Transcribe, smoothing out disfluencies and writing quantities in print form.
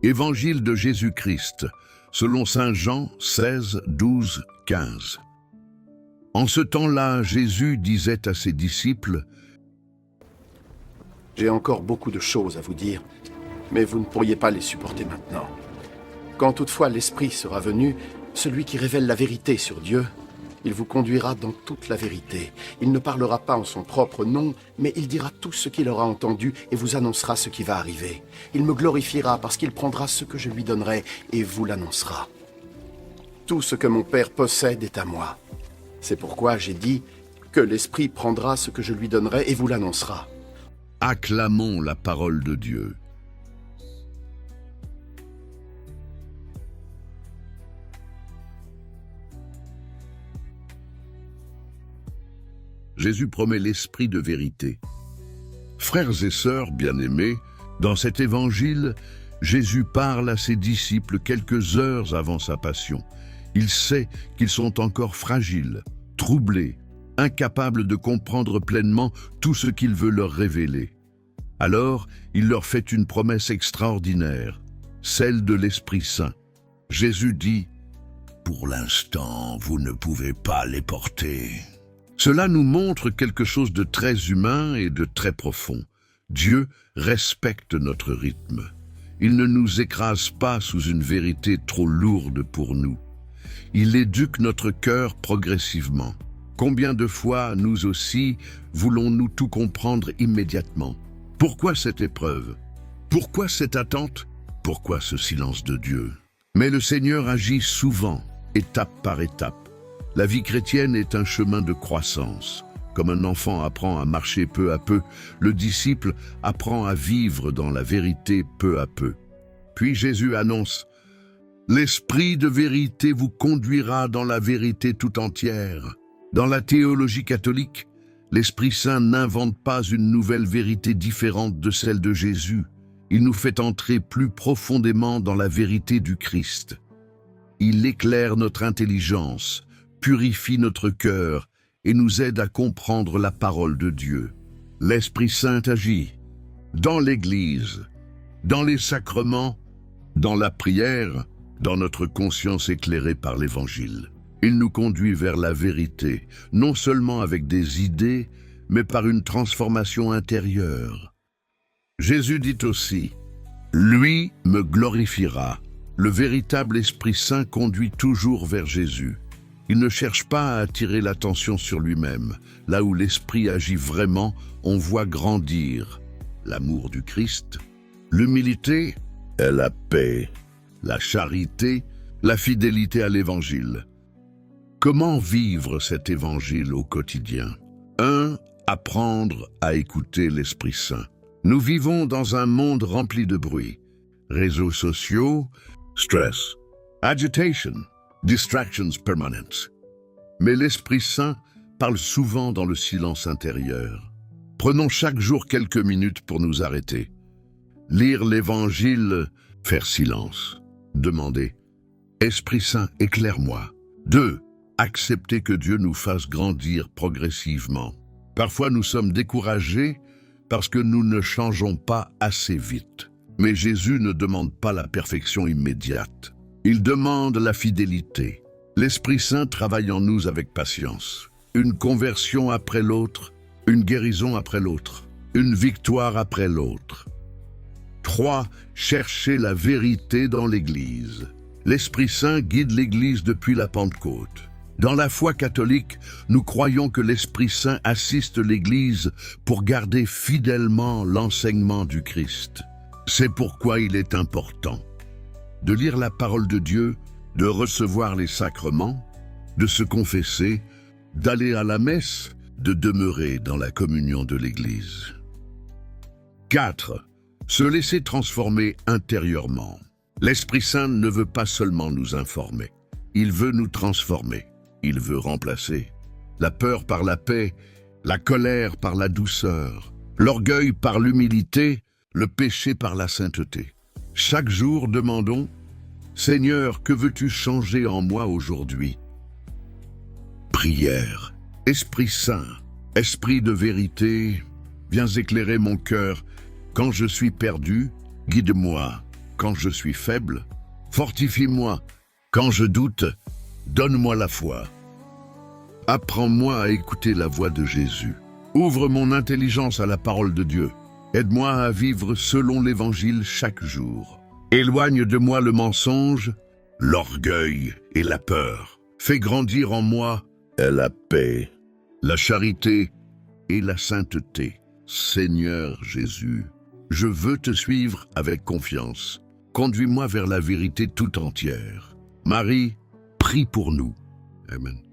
Évangile de Jésus-Christ, selon saint Jean 16, 12, 15. En ce temps-là, Jésus disait à ses disciples: « J'ai encore beaucoup de choses à vous dire, mais vous ne pourriez pas les supporter maintenant. Quand toutefois l'Esprit sera venu, celui qui révèle la vérité sur Dieu, il vous conduira dans toute la vérité. Il ne parlera pas en son propre nom, mais il dira tout ce qu'il aura entendu et vous annoncera ce qui va arriver. Il me glorifiera parce qu'il prendra ce que je lui donnerai et vous l'annoncera. Tout ce que mon Père possède est à moi. C'est pourquoi j'ai dit que l'Esprit prendra ce que je lui donnerai et vous l'annoncera. » Acclamons la parole de Dieu. Jésus promet l'esprit de vérité. Frères et sœurs bien-aimés, dans cet évangile, Jésus parle à ses disciples quelques heures avant sa passion. Il sait qu'ils sont encore fragiles, troublés, incapables de comprendre pleinement tout ce qu'il veut leur révéler. Alors, il leur fait une promesse extraordinaire, celle de l'Esprit Saint. Jésus dit: « Pour l'instant, vous ne pouvez pas les porter. » Cela nous montre quelque chose de très humain et de très profond. Dieu respecte notre rythme. Il ne nous écrase pas sous une vérité trop lourde pour nous. Il éduque notre cœur progressivement. Combien de fois, nous aussi, voulons-nous tout comprendre immédiatement? Pourquoi cette épreuve? Pourquoi cette attente? Pourquoi ce silence de Dieu? Mais le Seigneur agit souvent, étape par étape. La vie chrétienne est un chemin de croissance. Comme un enfant apprend à marcher peu à peu, le disciple apprend à vivre dans la vérité peu à peu. Puis Jésus annonce: « L'Esprit de vérité vous conduira dans la vérité tout entière. » Dans la théologie catholique, l'Esprit Saint n'invente pas une nouvelle vérité différente de celle de Jésus. Il nous fait entrer plus profondément dans la vérité du Christ. Il éclaire notre intelligence, purifie notre cœur et nous aide à comprendre la parole de Dieu. L'Esprit Saint agit dans l'Église, dans les sacrements, dans la prière, dans notre conscience éclairée par l'Évangile. Il nous conduit vers la vérité, non seulement avec des idées, mais par une transformation intérieure. Jésus dit aussi: « Lui me glorifiera ». Le véritable Esprit Saint conduit toujours vers Jésus. Il ne cherche pas à attirer l'attention sur lui-même. Là où l'Esprit agit vraiment, on voit grandir l'amour du Christ, l'humilité et la paix, la charité, la fidélité à l'Évangile. Comment vivre cet Évangile au quotidien? 1. Apprendre à écouter l'Esprit Saint. Nous vivons dans un monde rempli de bruit. Réseaux sociaux, stress, agitation, distractions permanentes. Mais l'Esprit Saint parle souvent dans le silence intérieur. Prenons chaque jour quelques minutes pour nous arrêter. Lire l'Évangile, faire silence. Demander: « Esprit Saint, éclaire-moi. » 2. Accepter que Dieu nous fasse grandir progressivement. Parfois nous sommes découragés parce que nous ne changeons pas assez vite. Mais Jésus ne demande pas la perfection immédiate. Il demande la fidélité. L'Esprit Saint travaille en nous avec patience. Une conversion après l'autre, une guérison après l'autre, une victoire après l'autre. 3. Chercher la vérité dans l'Église. L'Esprit Saint guide l'Église depuis la Pentecôte. Dans la foi catholique, nous croyons que l'Esprit Saint assiste l'Église pour garder fidèlement l'enseignement du Christ. C'est pourquoi il est important de lire la parole de Dieu, de recevoir les sacrements, de se confesser, d'aller à la messe, de demeurer dans la communion de l'Église. 4. Se laisser transformer intérieurement. L'Esprit Saint ne veut pas seulement nous informer, il veut nous transformer, il veut remplacer la peur par la paix, la colère par la douceur, l'orgueil par l'humilité, le péché par la sainteté. Chaque jour, demandons: « Seigneur, que veux-tu changer en moi aujourd'hui ?» Prière. Esprit Saint, Esprit de vérité, viens éclairer mon cœur. Quand je suis perdu, guide-moi. quand je suis faible. Fortifie-moi quand je doute. Donne-moi la foi. Apprends-moi à écouter la voix de Jésus. Ouvre mon intelligence à la parole de Dieu. Aide-moi à vivre selon l'Évangile chaque jour. Éloigne de moi le mensonge, l'orgueil et la peur. Fais grandir en moi la paix, la charité et la sainteté. Seigneur Jésus, je veux te suivre avec confiance. Conduis-moi vers la vérité tout entière. Marie, prie pour nous. Amen.